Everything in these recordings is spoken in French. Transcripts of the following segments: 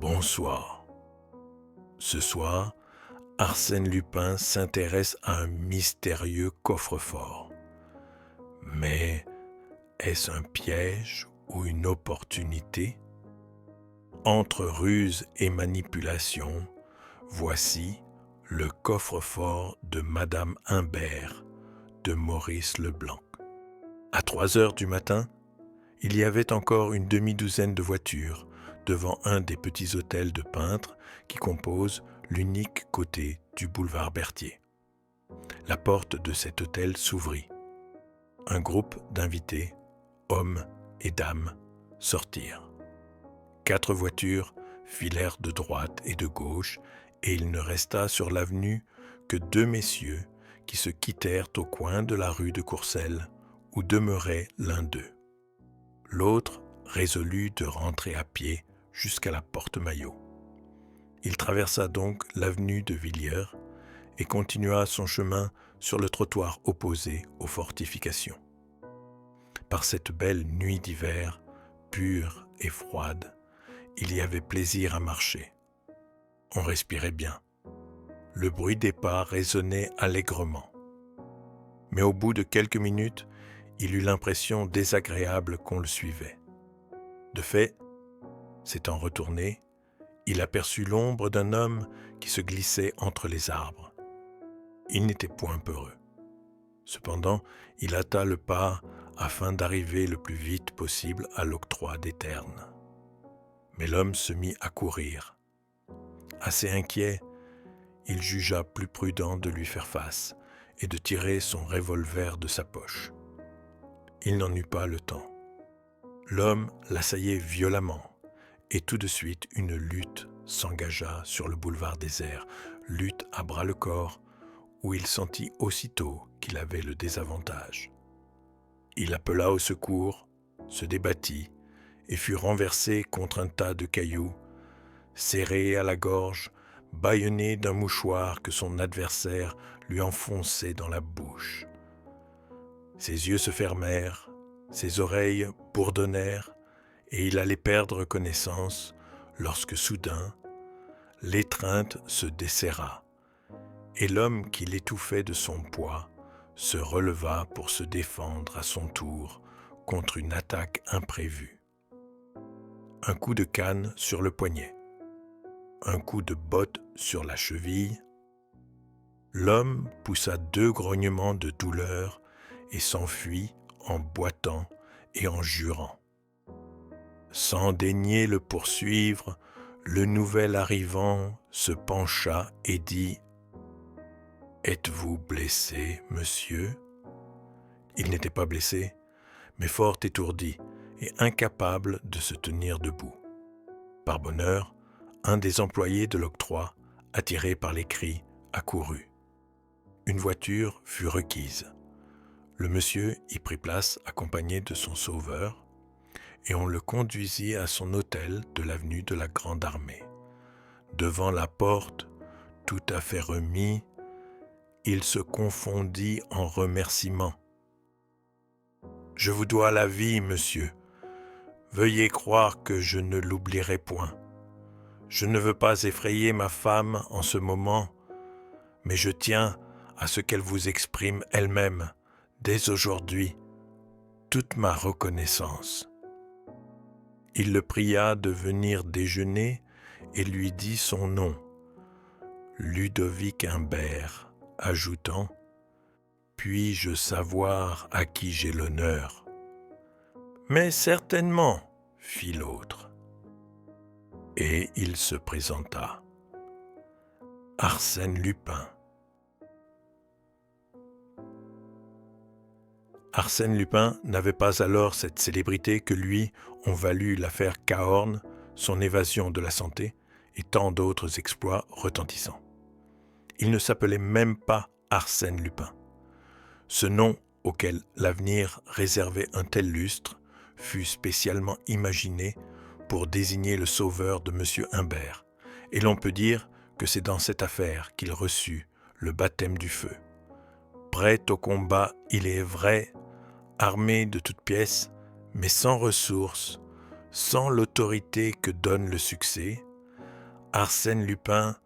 Bonsoir. Ce soir, Arsène Lupin s'intéresse à un mystérieux coffre-fort. Mais est-ce un piège ou une opportunité? Entre ruse et manipulation, voici le coffre-fort de Madame Imbert de Maurice Leblanc. À 3 heures du matin, il y avait encore une demi-douzaine de voitures devant un des petits hôtels de peintres qui composent l'unique côté du boulevard Berthier. La porte de cet hôtel s'ouvrit. Un groupe d'invités, hommes et dames, sortirent. 4 voitures filèrent de droite et de gauche, et il ne resta sur l'avenue que 2 messieurs qui se quittèrent au coin de la rue de Courcelles, où demeurait l'un d'eux. L'autre résolut de rentrer à pied jusqu'à la porte Maillot. Il traversa donc l'avenue de Villiers et continua son chemin sur le trottoir opposé aux fortifications. Par cette belle nuit d'hiver, pure et froide, il y avait plaisir à marcher. On respirait bien. Le bruit des pas résonnait allègrement. Mais au bout de quelques minutes, il eut l'impression désagréable qu'on le suivait. De fait, s'étant retourné, il aperçut l'ombre d'un homme qui se glissait entre les arbres. Il n'était point peureux. Cependant, il hâta le pas afin d'arriver le plus vite possible à l'octroi des ternes. Mais l'homme se mit à courir. Assez inquiet, il jugea plus prudent de lui faire face et de tirer son revolver de sa poche. Il n'en eut pas le temps. L'homme l'assaillait violemment, et tout de suite une lutte s'engagea sur le boulevard désert, lutte à bras-le-corps, où il sentit aussitôt qu'il avait le désavantage. Il appela au secours, se débattit, et fut renversé contre un tas de cailloux, serré à la gorge, bâillonné d'un mouchoir que son adversaire lui enfonçait dans la bouche. Ses yeux se fermèrent, ses oreilles bourdonnèrent, et il allait perdre connaissance lorsque soudain, l'étreinte se desserra, et l'homme qui l'étouffait de son poids se releva pour se défendre à son tour contre une attaque imprévue. Un coup de canne sur le poignet, un coup de botte sur la cheville. L'homme poussa 2 grognements de douleur et s'enfuit en boitant et en jurant. Sans daigner le poursuivre, le nouvel arrivant se pencha et dit « Êtes-vous blessé, monsieur ?» Il n'était pas blessé, mais fort étourdi et incapable de se tenir debout. Par bonheur, un des employés de l'octroi, attiré par les cris, accourut. Une voiture fut requise. Le monsieur y prit place accompagné de son sauveur, et on le conduisit à son hôtel de l'avenue de la Grande Armée. Devant la porte, tout à fait remis, il se confondit en remerciements. « Je vous dois la vie, monsieur. Veuillez croire que je ne l'oublierai point. Je ne veux pas effrayer ma femme en ce moment, mais je tiens à ce qu'elle vous exprime elle-même, dès aujourd'hui, toute ma reconnaissance. » Il le pria de venir déjeuner et lui dit son nom, Ludovic Imbert, ajoutant « Puis-je savoir à qui j'ai l'honneur ?»« Mais certainement, fit l'autre. Et il se présenta. Arsène Lupin. Arsène Lupin n'avait pas alors cette célébrité que lui ont valu l'affaire Cahorn, son évasion de la santé et tant d'autres exploits retentissants. Il ne s'appelait même pas Arsène Lupin. Ce nom, auquel l'avenir réservait un tel lustre, fut spécialement imaginé pour désigner le sauveur de M. Imbert, et l'on peut dire que c'est dans cette affaire qu'il reçut le baptême du feu. Prêt au combat, il est vrai, armé de toutes pièces, mais sans ressources, sans l'autorité que donne le succès, Arsène Lupin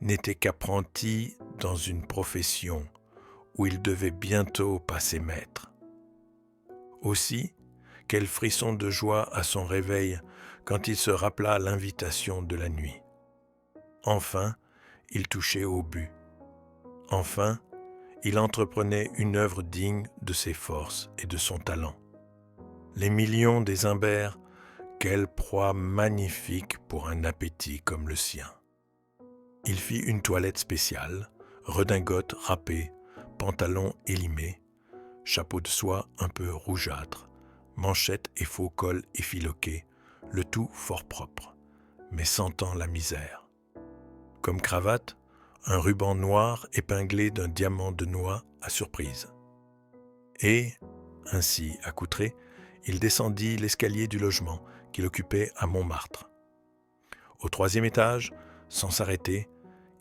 n'était qu'apprenti dans une profession où il devait bientôt passer maître. Aussi, quel frisson de joie à son réveil quand il se rappela l'invitation de la nuit. Enfin, il touchait au but. Enfin, il entreprenait une œuvre digne de ses forces et de son talent. Les millions des Imbert, quelle proie magnifique pour un appétit comme le sien. Il fit une toilette spéciale, redingote râpée, pantalon élimé, chapeau de soie un peu rougeâtre, manchettes et faux cols effiloqués, le tout fort propre, mais sentant la misère. Comme cravate, un ruban noir épinglé d'un diamant de noix à surprise. Et, ainsi accoutré, il descendit l'escalier du logement qu'il occupait à Montmartre. Au 3e étage, sans s'arrêter,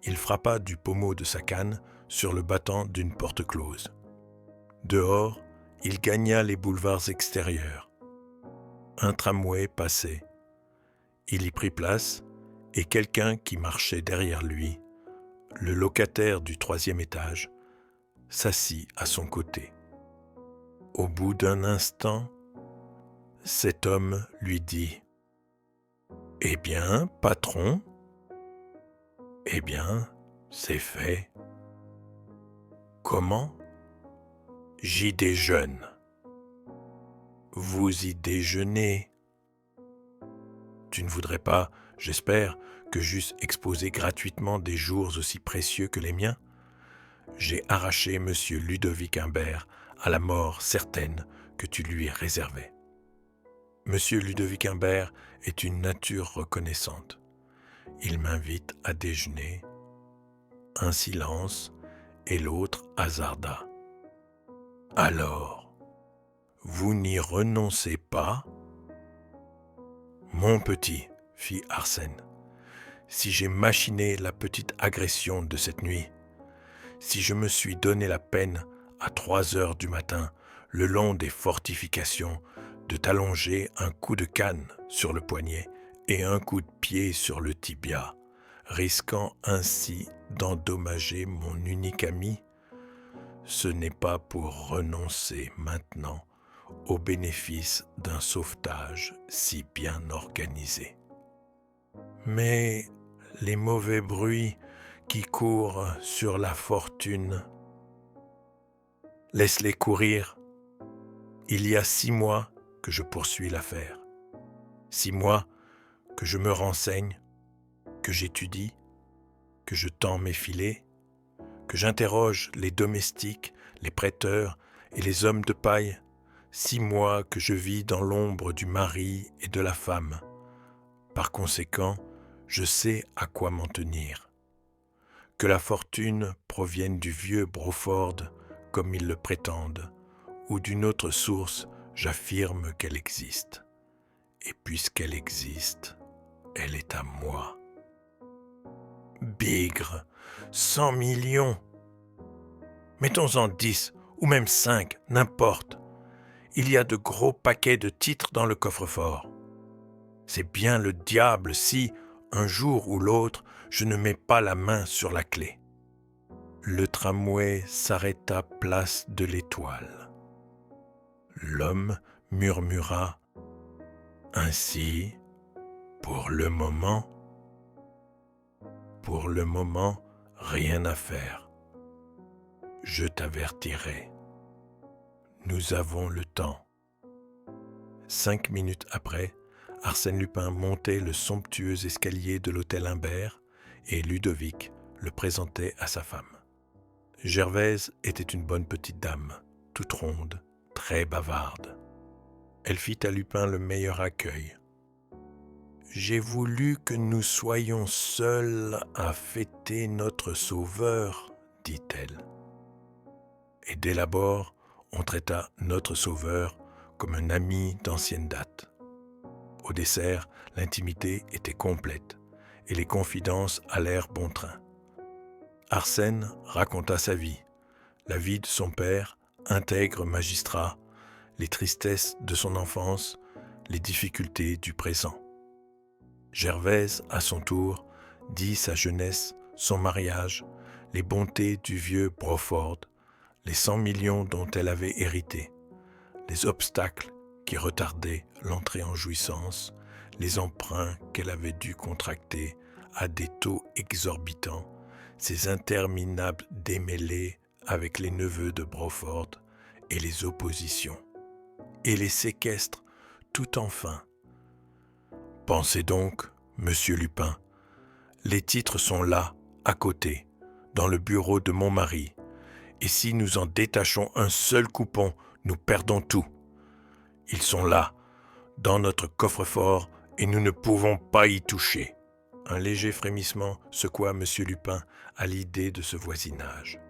il frappa du pommeau de sa canne sur le battant d'une porte close. Dehors, il gagna les boulevards extérieurs. Un tramway passait. Il y prit place, et quelqu'un qui marchait derrière lui, le locataire du 3e étage, s'assit à son côté. Au bout d'un instant, cet homme lui dit « Eh bien, patron ? Eh bien, c'est fait. Comment ? J'y déjeune. Vous y déjeunez. Tu ne voudrais pas, j'espère, que j'eusse exposé gratuitement des jours aussi précieux que les miens ? J'ai arraché M. Ludovic Imbert à la mort certaine que tu lui réservais. M. Ludovic Imbert est une nature reconnaissante. Il m'invite à déjeuner. Un silence, et l'autre hasarda. Alors, vous n'y renoncez pas ? Mon petit, fit Arsène, si j'ai machiné la petite agression de cette nuit, si je me suis donné la peine à 3 heures du matin, le long des fortifications, de t'allonger un coup de canne sur le poignet et un coup de pied sur le tibia, risquant ainsi d'endommager mon unique ami, ce n'est pas pour renoncer maintenant au bénéfice d'un sauvetage si bien organisé. Mais les mauvais bruits qui courent sur la fortune, laisse-les courir. Il y a 6 mois que je poursuis l'affaire. 6 mois que je me renseigne, que j'étudie, que je tends mes filets, que j'interroge les domestiques, les prêteurs et les hommes de paille. 6 mois que je vis dans l'ombre du mari et de la femme. Par conséquent, je sais à quoi m'en tenir. Que la fortune provienne du vieux Broford, comme ils le prétendent, ou d'une autre source, j'affirme qu'elle existe. Et puisqu'elle existe, elle est à moi. Bigre, 100 millions. Mettons-en 10, ou même 5, n'importe. Il y a de gros paquets de titres dans le coffre-fort. C'est bien le diable si, un jour ou l'autre, je ne mets pas la main sur la clé. Le tramway s'arrêta place de l'Étoile. L'homme murmura « Ainsi, pour le moment, rien à faire. Je t'avertirai. Nous avons le temps. » 5 minutes après, Arsène Lupin montait le somptueux escalier de l'hôtel Imbert et Ludovic le présentait à sa femme. Gervaise était une bonne petite dame, toute ronde, très bavarde. Elle fit à Lupin le meilleur accueil. « J'ai voulu que nous soyons seuls à fêter notre sauveur, dit-elle. Et dès l'abord, on traita notre sauveur comme un ami d'ancienne date. Au dessert, l'intimité était complète et les confidences allèrent bon train. Arsène raconta sa vie, la vie de son père, intègre magistrat, les tristesses de son enfance, les difficultés du présent. Gervaise, à son tour, dit sa jeunesse, son mariage, les bontés du vieux Broford, les 100 millions dont elle avait hérité, les obstacles qui retardaient l'entrée en jouissance, les emprunts qu'elle avait dû contracter à des taux exorbitants, ces interminables démêlés avec les neveux de Broford et les oppositions, et les séquestres tout enfin. Pensez donc, monsieur Lupin, les titres sont là, à côté, dans le bureau de mon mari, et si nous en détachons un seul coupon, nous perdons tout. Ils sont là, dans notre coffre-fort, et nous ne pouvons pas y toucher. Un léger frémissement secoua M. Lupin à l'idée de ce voisinage.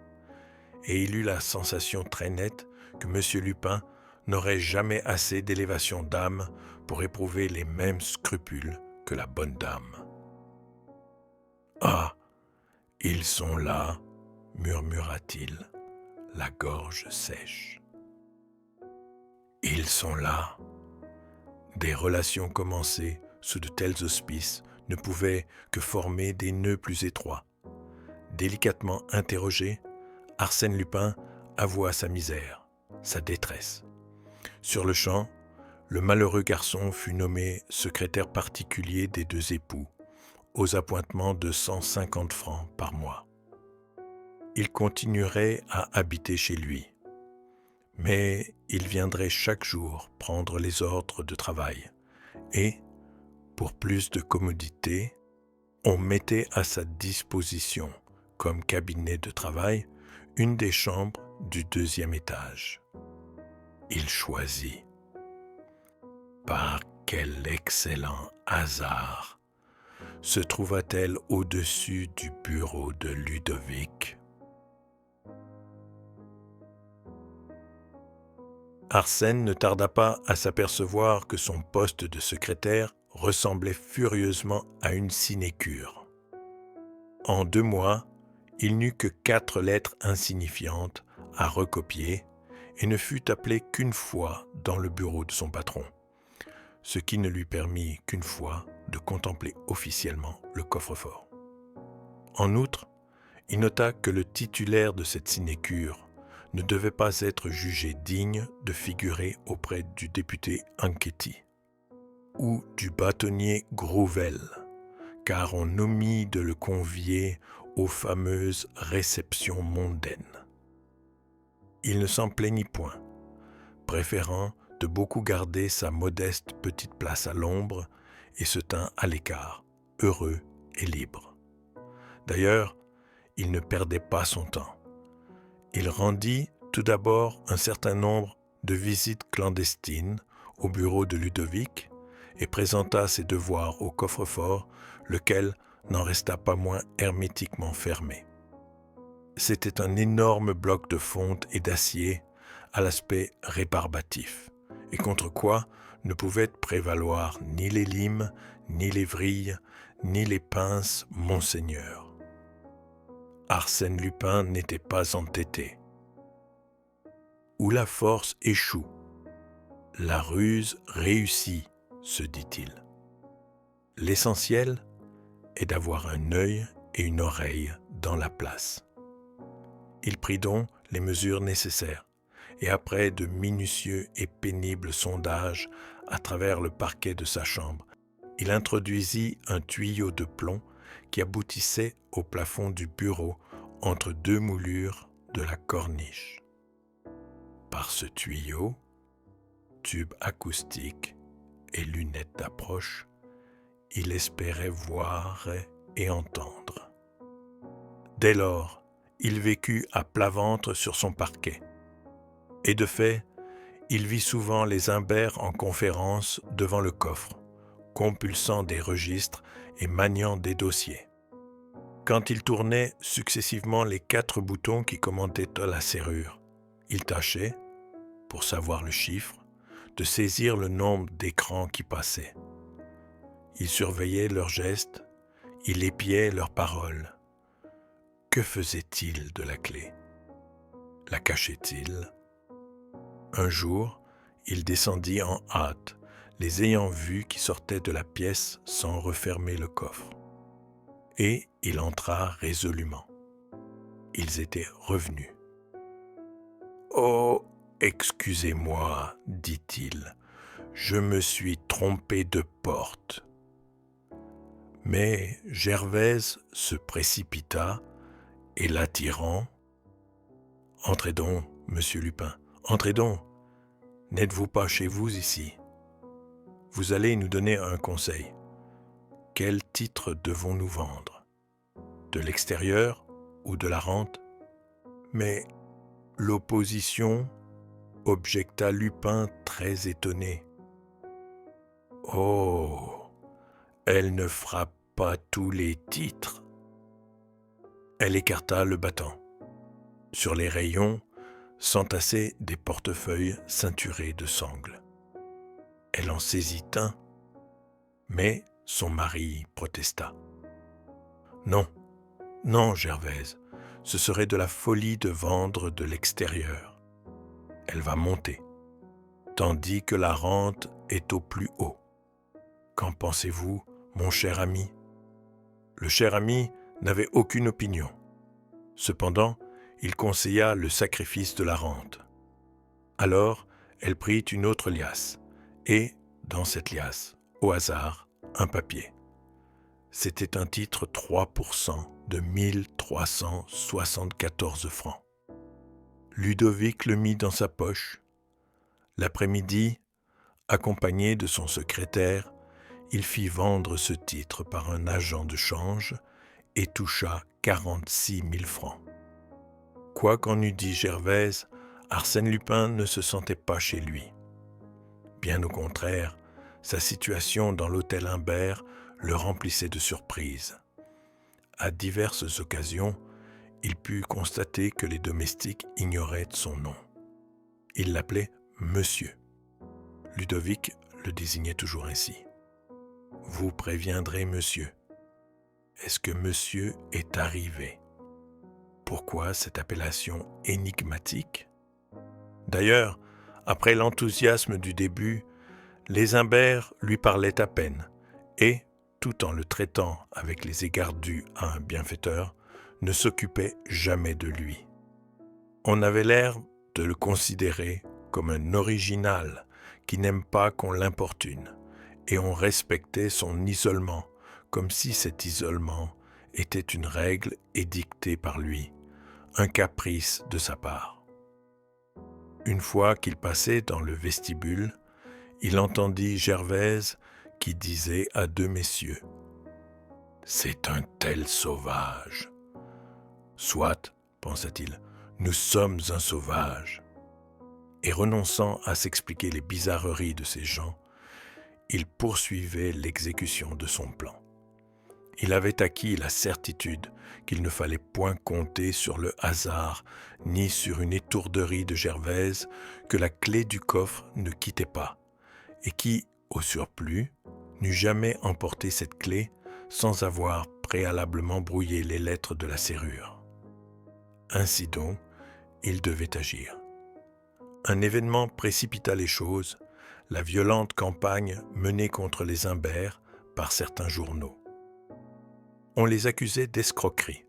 Et il eut la sensation très nette que M. Lupin n'aurait jamais assez d'élévation d'âme pour éprouver les mêmes scrupules que la bonne dame. « Ah, ils sont là, murmura-t-il, la gorge sèche. Ils sont là. » Des relations commencées sous de tels auspices ne pouvaient que former des nœuds plus étroits. Délicatement interrogé, Arsène Lupin avoua sa misère, sa détresse. Sur-le-champ, le malheureux garçon fut nommé secrétaire particulier des deux époux, aux appointements de 150 francs par mois. Il continuerait à habiter chez lui, mais il viendrait chaque jour prendre les ordres de travail et, pour plus de commodité, on mettait à sa disposition, comme cabinet de travail, une des chambres du 2e étage. Il choisit. Par quel excellent hasard se trouva-t-elle au-dessus du bureau de Ludovic? Arsène ne tarda pas à s'apercevoir que son poste de secrétaire ressemblait furieusement à une sinécure. En 2 mois, il n'eut que 4 lettres insignifiantes à recopier et ne fut appelé qu'une fois dans le bureau de son patron, ce qui ne lui permit qu'une fois de contempler officiellement le coffre-fort. En outre, il nota que le titulaire de cette sinécure ne devait pas être jugé digne de figurer auprès du député Anquetil ou du bâtonnier Grouvel, car on omit de le convier aux fameuses réceptions mondaines. Il ne s'en plaignit point, préférant de beaucoup garder sa modeste petite place à l'ombre et se tint à l'écart, heureux et libre. D'ailleurs, il ne perdait pas son temps. Il rendit tout d'abord un certain nombre de visites clandestines au bureau de Ludovic et présenta ses devoirs au coffre-fort, lequel n'en resta pas moins hermétiquement fermé. C'était un énorme bloc de fonte et d'acier à l'aspect rébarbatif, et contre quoi ne pouvaient prévaloir ni les limes, ni les vrilles, ni les pinces Monseigneur. Arsène Lupin n'était pas entêté. Où la force échoue, la ruse réussit, se dit-il. L'essentiel est d'avoir un œil et une oreille dans la place. Il prit donc les mesures nécessaires, et après de minutieux et pénibles sondages à travers le parquet de sa chambre, il introduisit un tuyau de plomb qui aboutissait au plafond du bureau entre 2 moulures de la corniche. Par ce tuyau, tube acoustique et lunettes d'approche, il espérait voir et entendre. Dès lors, il vécut à plat ventre sur son parquet. Et de fait, il vit souvent les imbert en conférence devant le coffre, compulsant des registres et maniant des dossiers. Quand il tournait successivement les 4 boutons qui commandaient à la serrure, il tâchait, pour savoir le chiffre, de saisir le nombre d'écrans qui passaient. Il surveillait leurs gestes, il épiait leurs paroles. Que faisait-il de la clé? La cachait-il? Un jour, il descendit en hâte, les ayant vus qui sortaient de la pièce sans refermer le coffre. et il entra résolument. Ils étaient revenus. « Oh, excusez-moi, dit-il, je me suis trompé de porte. » Mais Gervaise se précipita et l'attirant. « Entrez donc, monsieur Lupin, entrez donc. N'êtes-vous pas chez vous ici? Vous allez nous donner un conseil. Quel titre devons-nous vendre? De l'extérieur ou de la rente? » Mais l'opposition, objecta Lupin très étonné. « Oh, elle ne fera pas tous les titres. » Elle écarta le battant. Sur les rayons s'entassaient des portefeuilles ceinturés de sangles. Elle en saisit un, mais son mari protesta. « Non, non, Gervaise, ce serait de la folie de vendre de l'extérieur. Elle va monter, tandis que la rente est au plus haut. Qu'en pensez-vous, mon cher ami ?» Le cher ami n'avait aucune opinion. Cependant, il conseilla le sacrifice de la rente. Alors, elle prit une autre liasse, et, dans cette liasse, au hasard, un papier. C'était un titre 3% de 1374 francs. Ludovic le mit dans sa poche. L'après-midi, accompagné de son secrétaire, il fit vendre ce titre par un agent de change et toucha 46 000 francs. Quoi qu'en eût dit Gervaise, Arsène Lupin ne se sentait pas chez lui. Bien au contraire, sa situation dans l'hôtel Imbert le remplissait de surprises. À diverses occasions, il put constater que les domestiques ignoraient son nom. Ils l'appelaient « Monsieur ». Ludovic le désignait toujours ainsi. « Vous préviendrez monsieur. Est-ce que monsieur est arrivé ?» Pourquoi cette appellation énigmatique? D'ailleurs, après l'enthousiasme du début, les Imbert lui parlaient à peine et, tout en le traitant avec les égards dus à un bienfaiteur, ne s'occupaient jamais de lui. On avait l'air de le considérer comme un original qui n'aime pas qu'on l'importune, et on respectait son isolement, comme si cet isolement était une règle édictée par lui, un caprice de sa part. Une fois qu'il passait dans le vestibule, il entendit Gervaise qui disait à deux messieurs « C'est un tel sauvage !»« Soit, pensa-t-il, nous sommes un sauvage. » Et renonçant à s'expliquer les bizarreries de ces gens, il poursuivait l'exécution de son plan. Il avait acquis la certitude qu'il ne fallait point compter sur le hasard ni sur une étourderie de Gervaise que la clé du coffre ne quittait pas, et qui, au surplus, n'eût jamais emporté cette clé sans avoir préalablement brouillé les lettres de la serrure. Ainsi donc, il devait agir. Un événement précipita les choses, la violente campagne menée contre les Imbert par certains journaux. On les accusait d'escroquerie.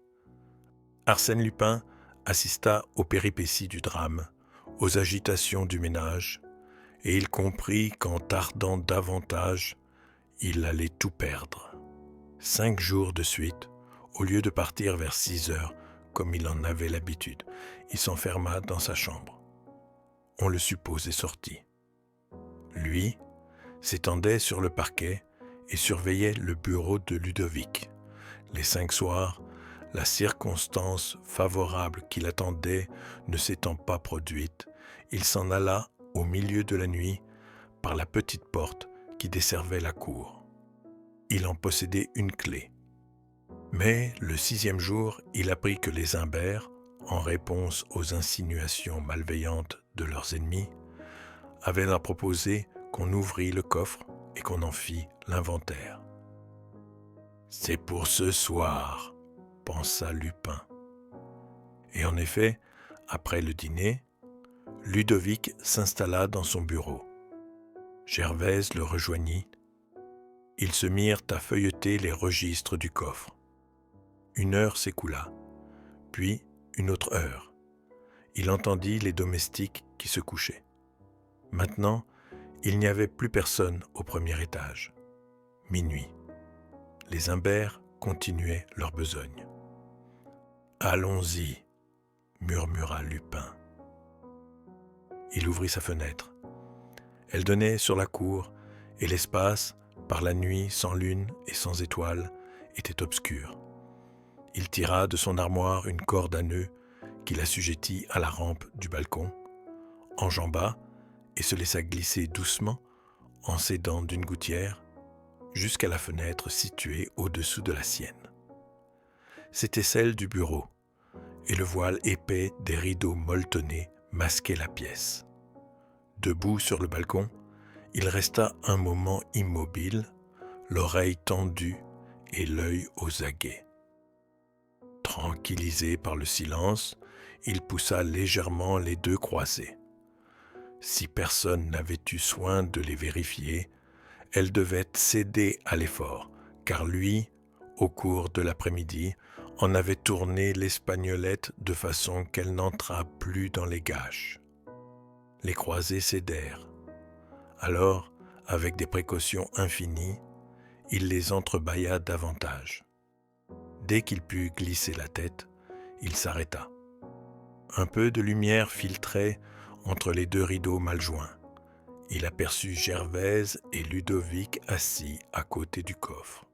Arsène Lupin assista aux péripéties du drame, aux agitations du ménage, et il comprit qu'en tardant davantage, il allait tout perdre. 5 jours de suite, au lieu de partir vers 6 heures, comme il en avait l'habitude, il s'enferma dans sa chambre. On le supposait sorti. Lui s'étendait sur le parquet et surveillait le bureau de Ludovic. Les 5 soirs, la circonstance favorable qu'il attendait ne s'étant pas produite, il s'en alla au milieu de la nuit par la petite porte qui desservait la cour. Il en possédait une clé. Mais le 6e jour, il apprit que les Imbert, en réponse aux insinuations malveillantes de leurs ennemis, avaient leur proposé qu'on ouvrît le coffre et qu'on en fît l'inventaire. « C'est pour ce soir », pensa Lupin. Et en effet, après le dîner, Ludovic s'installa dans son bureau. Gervaise le rejoignit. Ils se mirent à feuilleter les registres du coffre. Une heure s'écoula, puis une autre heure. Il entendit les domestiques qui se couchaient. Maintenant, il n'y avait plus personne au premier étage. Minuit. Les imbères continuaient leur besogne. « Allons-y » murmura Lupin. Il ouvrit sa fenêtre. Elle donnait sur la cour, et l'espace, par la nuit sans lune et sans étoiles, était obscur. Il tira de son armoire une corde à nœuds qu'il assujettit à la rampe du balcon, enjamba et se laissa glisser doucement, en s'aidant d'une gouttière, jusqu'à la fenêtre située au-dessous de la sienne. C'était celle du bureau, et le voile épais des rideaux molletonnés masquait la pièce. Debout sur le balcon, il resta un moment immobile, l'oreille tendue et l'œil aux aguets. Tranquillisé par le silence, il poussa légèrement les deux croisées. Si personne n'avait eu soin de les vérifier, elles devaient céder à l'effort, car lui, au cours de l'après-midi, en avait tourné l'espagnolette de façon qu'elle n'entrât plus dans les gâches. Les croisées cédèrent. Alors, avec des précautions infinies, il les entrebâilla davantage. Dès qu'il put glisser la tête, il s'arrêta. Un peu de lumière filtrait entre les deux rideaux mal joints. Il aperçut Gervaise et Ludovic assis à côté du coffre.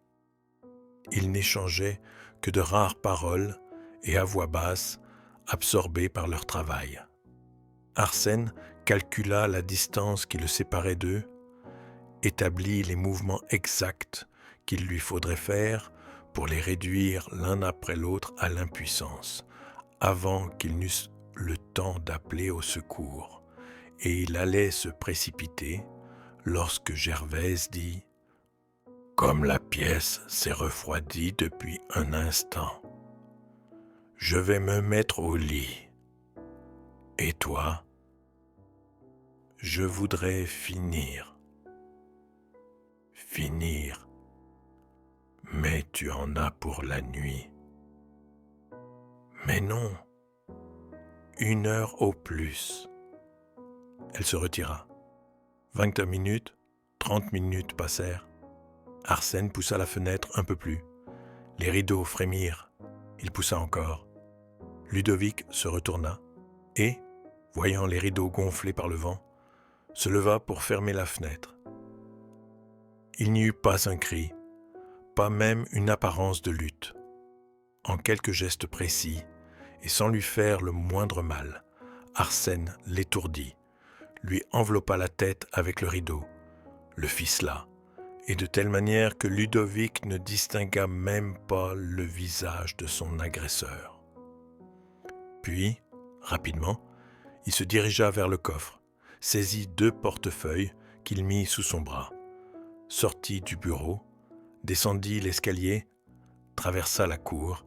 Ils n'échangeaient que de rares paroles et à voix basse, absorbés par leur travail. Arsène calcula la distance qui le séparait d'eux, établit les mouvements exacts qu'il lui faudrait faire pour les réduire l'un après l'autre à l'impuissance, avant qu'ils n'eussent le temps d'appeler au secours, et il allait se précipiter lorsque Gervaise dit « Comme la pièce s'est refroidie depuis un instant, je vais me mettre au lit. Et toi? Je voudrais finir. Finir. Mais tu en as pour la nuit. Mais non. 1 heure au plus. » Elle se retira. 20 minutes, 30 minutes passèrent. Arsène poussa la fenêtre un peu plus. Les rideaux frémirent. Il poussa encore. Ludovic se retourna et, voyant les rideaux gonflés par le vent, se leva pour fermer la fenêtre. Il n'y eut pas un cri, pas même une apparence de lutte. En quelques gestes précis, et sans lui faire le moindre mal, Arsène l'étourdit, lui enveloppa la tête avec le rideau, le ficela, et de telle manière que Ludovic ne distingua même pas le visage de son agresseur. Puis, rapidement, il se dirigea vers le coffre, saisit 2 portefeuilles qu'il mit sous son bras, sortit du bureau, descendit l'escalier, traversa la cour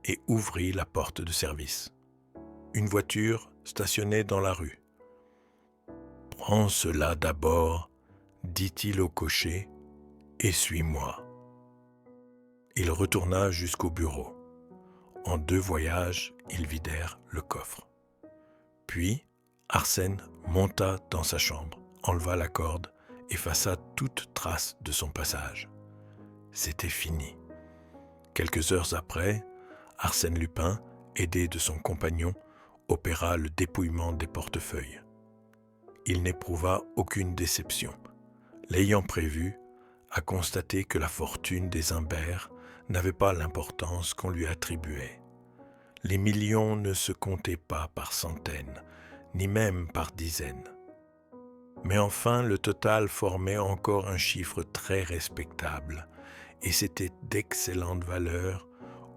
et ouvrit la porte de service. Une voiture stationnait dans la rue. « Prends cela d'abord, » dit-il au cocher, « et suis-moi. » Il retourna jusqu'au bureau. En 2 voyages, ils vidèrent le coffre. Puis, Arsène monta dans sa chambre, enleva la corde, effaça toute trace de son passage. C'était fini. Quelques heures après, Arsène Lupin, aidé de son compagnon, opéra le dépouillement des portefeuilles. Il n'éprouva aucune déception. L'ayant prévu, a constaté que la fortune des Imbert n'avait pas l'importance qu'on lui attribuait. Les millions ne se comptaient pas par centaines, ni même par dizaines. Mais enfin, le total formait encore un chiffre très respectable, et c'était d'excellente valeur,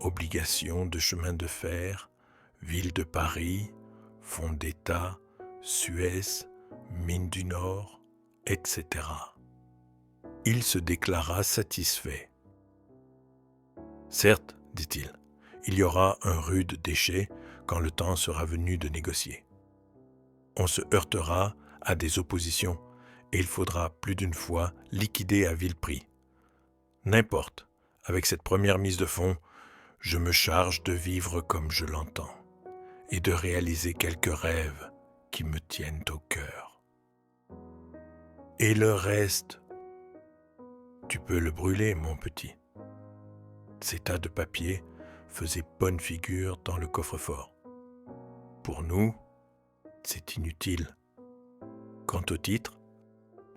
obligations de chemin de fer, ville de Paris, fonds d'État, Suez, mines du Nord, etc. Il se déclara satisfait. « Certes, dit-il, il y aura un rude déchet quand le temps sera venu de négocier. On se heurtera à des oppositions et il faudra plus d'une fois liquider à vil prix. N'importe, avec cette première mise de fonds, je me charge de vivre comme je l'entends et de réaliser quelques rêves qui me tiennent au cœur. Et le reste, tu peux le brûler, mon petit. Ces tas de papier faisaient bonne figure dans le coffre-fort. Pour nous, c'est inutile. Quant aux titres,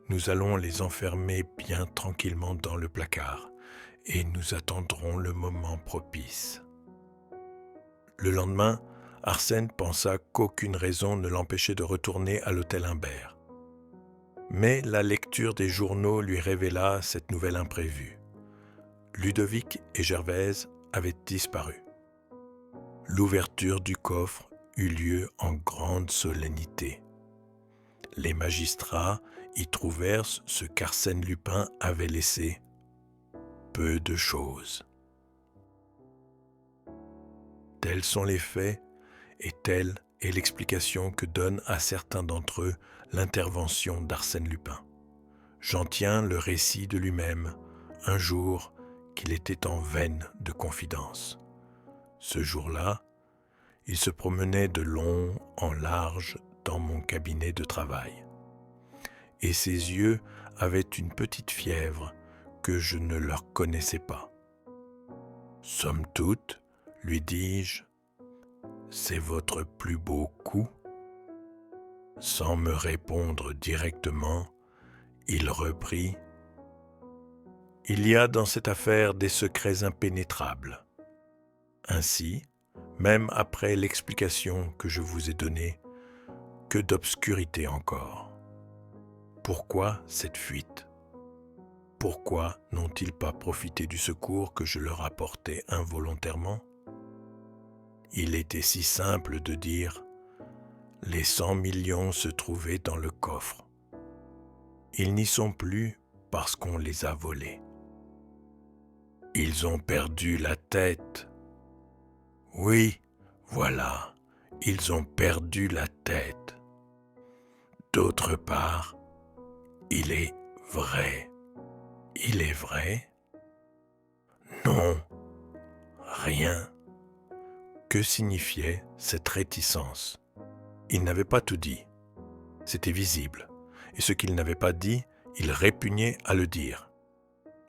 nous allons les enfermer bien tranquillement dans le placard et nous attendrons le moment propice. Le lendemain, Arsène pensa qu'aucune raison ne l'empêchait de retourner à l'hôtel Humbert. Mais la lecture des journaux lui révéla cette nouvelle imprévue. Ludovic et Gervaise avaient disparu. L'ouverture du coffre eut lieu en grande solennité. Les magistrats y trouvèrent ce qu'Arsène Lupin avait laissé, peu de choses. Tels sont les faits et telle est l'explication que donne à certains d'entre eux l'intervention d'Arsène Lupin. J'en tiens le récit de lui-même, un jour qu'il était en veine de confidence. Ce jour-là, il se promenait de long en large dans mon cabinet de travail. Et ses yeux avaient une petite fièvre que je ne leur connaissais pas. « Somme toute, lui dis-je, c'est votre plus beau coup ?» Sans me répondre directement, il reprit « Il y a dans cette affaire des secrets impénétrables. Ainsi, même après l'explication que je vous ai donnée, que d'obscurité encore. Pourquoi cette fuite ? Pourquoi n'ont-ils pas profité du secours que je leur apportais involontairement ? Il était si simple de dire « Les 100 millions se trouvaient dans le coffre. Ils n'y sont plus parce qu'on les a volés. Ils ont perdu la tête. Oui, voilà, ils ont perdu la tête. D'autre part, il est vrai. Il est vrai ? Non, rien. » Que signifiait cette réticence ? Il n'avait pas tout dit. C'était visible. Et ce qu'il n'avait pas dit, il répugnait à le dire.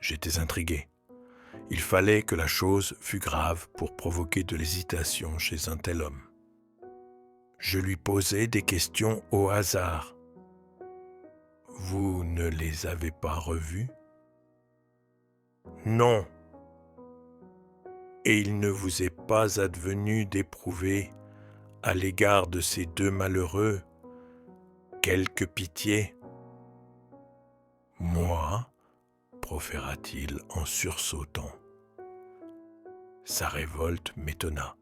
J'étais intrigué. Il fallait que la chose fût grave pour provoquer de l'hésitation chez un tel homme. Je lui posai des questions au hasard. « Vous ne les avez pas revus ? » « Non. » « Et il ne vous est pas advenu d'éprouver, à l'égard de ces deux malheureux, quelque pitié ? » « Moi ?» proféra-t-il en sursautant. Sa révolte m'étonna.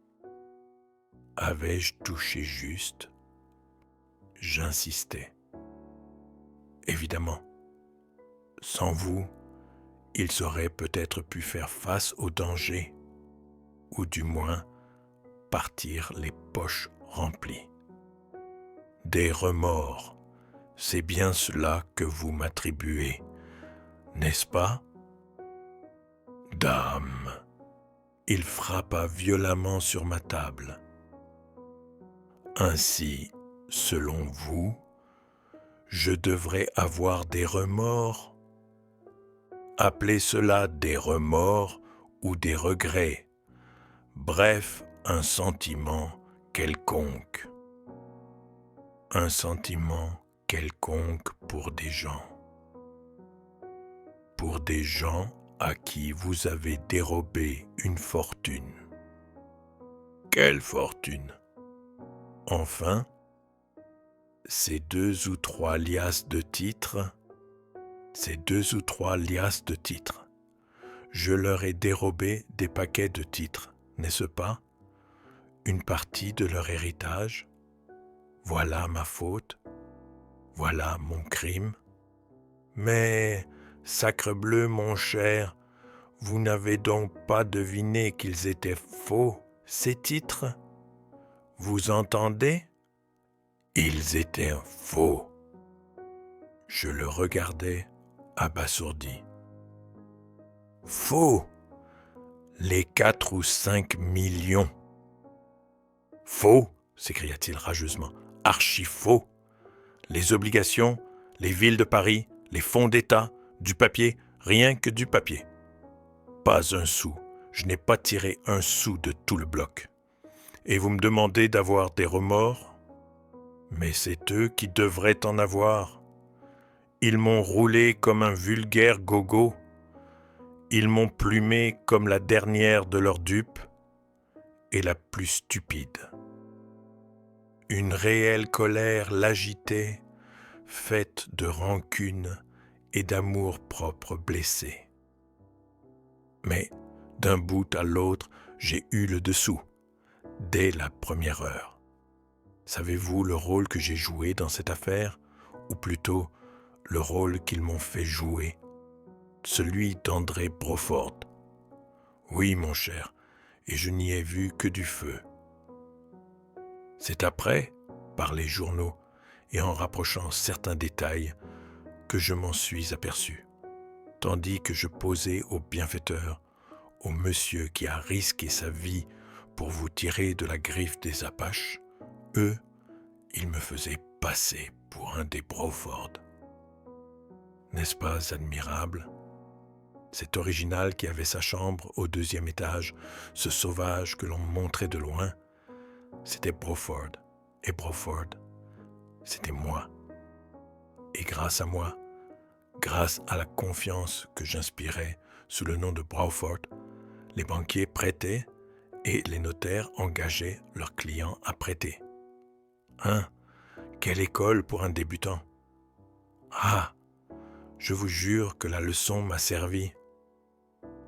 Avais-je touché juste ? J'insistais. Évidemment, sans vous, ils auraient peut-être pu faire face au danger, ou du moins partir les poches remplies. Des remords, c'est bien cela que vous m'attribuez, n'est-ce pas ? Dame, il frappa violemment sur ma table. Ainsi, selon vous, je devrais avoir des remords ? Appelez cela des remords ou des regrets, bref, un sentiment quelconque. Un sentiment quelconque pour des gens. Pour des gens à qui vous avez dérobé une fortune. Quelle fortune ? Enfin, ces 2 ou 3 liasses de titres, je leur ai dérobé des paquets de titres, n'est-ce pas ? Une partie de leur héritage. Voilà ma faute, voilà mon crime. Mais, sacrebleu mon cher, vous n'avez donc pas deviné qu'ils étaient faux, ces titres ? Vous entendez ? Ils étaient faux. Je le regardais abasourdi. Faux ! les 4 ou 5 millions. Faux, s'écria-t-il rageusement, archi faux. Les obligations, les villes de Paris, les fonds d'État, du papier, rien que du papier. Pas un sou, je n'ai pas tiré un sou de tout le bloc. Et vous me demandez d'avoir des remords ? Mais c'est eux qui devraient en avoir. Ils m'ont roulé comme un vulgaire gogo. Ils m'ont plumé comme la dernière de leurs dupes et la plus stupide. Une réelle colère l'agitait, faite de rancune et d'amour-propre blessé. Mais d'un bout à l'autre, j'ai eu le dessous, dès la première heure. Savez-vous le rôle que j'ai joué dans cette affaire, ou plutôt le rôle qu'ils m'ont fait jouer, celui d'André Broford? Oui, mon cher, et je n'y ai vu que du feu. C'est après, par les journaux et en rapprochant certains détails, que je m'en suis aperçu. Tandis que je posais au bienfaiteur, au monsieur qui a risqué sa vie pour vous tirer de la griffe des Apaches, eux, ils me faisaient passer pour un des Broford. N'est-ce pas admirable? Cet original qui avait sa chambre au 2e étage, ce sauvage que l'on montrait de loin, c'était Broford. Et Broford, c'était moi. Et grâce à moi, grâce à la confiance que j'inspirais sous le nom de Broford, les banquiers prêtaient et les notaires engageaient leurs clients à prêter. Hein? Quelle école pour un débutant! Ah! Je vous jure que la leçon m'a servi.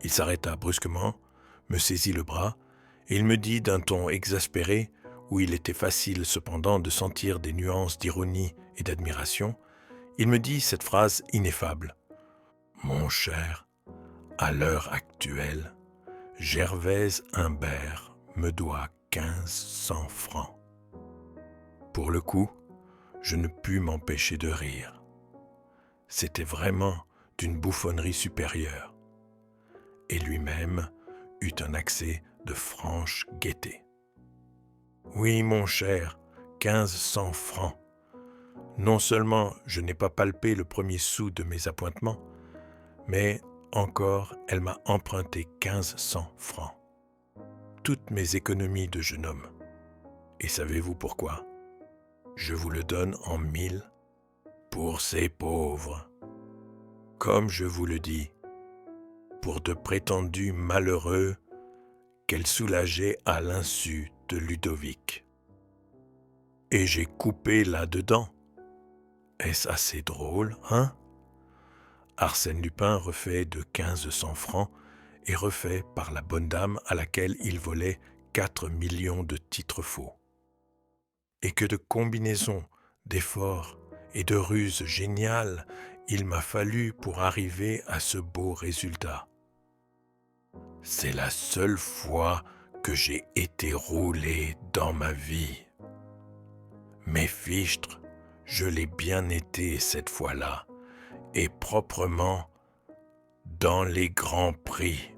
Il s'arrêta brusquement, me saisit le bras, et il me dit d'un ton exaspéré, où il était facile cependant de sentir des nuances d'ironie et d'admiration, il me dit cette phrase ineffable. « Mon cher, à l'heure actuelle, Gervaise Humbert me doit 1500 francs. » Pour le coup, je ne pus m'empêcher de rire. C'était vraiment d'une bouffonnerie supérieure. Et lui-même eut un accès de franche gaieté. « Oui, mon cher, 1500 francs. Non seulement je n'ai pas palpé le premier sou de mes appointements, mais encore elle m'a emprunté 1500 francs. Toutes mes économies de jeune homme. Et savez-vous pourquoi? Je vous le donne en 1000 pour ces pauvres. Comme je vous le dis, pour de prétendus malheureux qu'elle soulageait à l'insu de Ludovic. Et j'ai coupé là-dedans. Est-ce assez drôle, hein? Arsène Lupin refait de 1500 francs et refait par la bonne dame à laquelle il volait 4 millions de titres faux. Et que de combinaisons, d'efforts et de ruses géniales il m'a fallu pour arriver à ce beau résultat. C'est la seule fois que j'ai été roulé dans ma vie. Mais fichtre, je l'ai bien été cette fois-là, et proprement dans les grands prix.